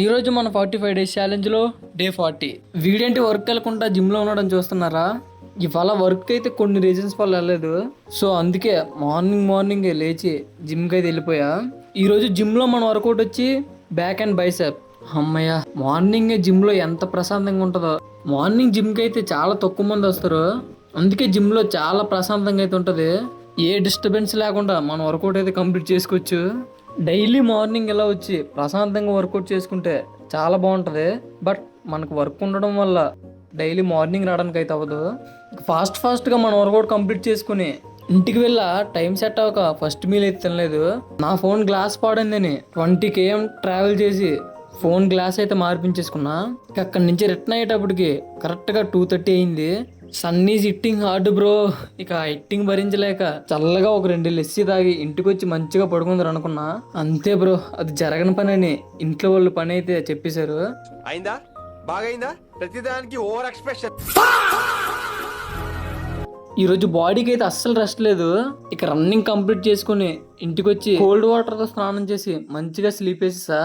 ఈ రోజు మన 45 డేస్ ఛాలెంజ్ లో డే 40. వీడేంటి వర్క్ వెళ్ళకుండా జిమ్ లో ఉండడం చూస్తున్నారా? ఇవాళ వర్క్ అయితే కొన్ని రీజన్స్ వల్ల వెళ్ళలేదు. సో అందుకే మార్నింగ్ లేచి జిమ్ కి అయితే వెళ్ళిపోయా. ఈ రోజు జిమ్ లో మన వర్కౌట్ వచ్చి బ్యాక్ అండ్ బైసెప్. అమ్మయ్య, మార్నింగ్ జిమ్ లో ఎంత ప్రశాంతంగా ఉంటుందో. మార్నింగ్ జిమ్ కి అయితే చాలా తక్కువ మంది వస్తారు. అందుకే జిమ్ లో చాలా ప్రశాంతంగా అయితే ఉంటది. ఏ డిస్టర్బెన్స్ లేకుండా మన వర్కౌట్ అయితే కంప్లీట్ చేసుకోవచ్చు. డైలీ మార్నింగ్ ఇలా వచ్చి ప్రశాంతంగా వర్కౌట్ చేసుకుంటే చాలా బాగుంటుంది. బట్ మనకు వర్క్ ఉండడం వల్ల డైలీ మార్నింగ్ రావడానికి అయితే అవ్వదు. ఫాస్ట్గా మన వర్కౌట్ కంప్లీట్ చేసుకుని ఇంటికి వెళ్ళ టైం సెట్ అవ్వక ఫస్ట్ మీల్ అయితే తినలేదు. నా ఫోన్ గ్లాస్ పాడిందని 20 km ట్రావెల్ చేసి ఫోన్ గ్లాస్ అయితే మార్పించేసుకున్నా. అక్కడి నుంచి రిటర్న్ అయ్యేటప్పటికి కరెక్ట్గా 2:30 అయింది. Sun is hitting hard bro. ఇక హిట్టింగ్ భరించలేక చల్లగా ఒక 2 లెస్సీ తాగి ఇంటికి వచ్చి మంచిగా పడుకుందరు అనుకున్నా. అంతే బ్రో, అది జరగని పని అని ఇంట్లో వాళ్ళు పని అయితే చెప్పేశారు. అయిందా? బాగైందా? ప్రతిదానికి ఓవర్ ఎక్స్ప్రెషన్. ఈ రోజు బాడీకి అయితే అస్సలు రెస్ట్ లేదు. ఇక రన్నింగ్ కంప్లీట్ చేసుకుని ఇంటికి వచ్చి కోల్డ్ వాటర్ తో స్నానం చేసి మంచిగా స్లీప్ వేసేసా.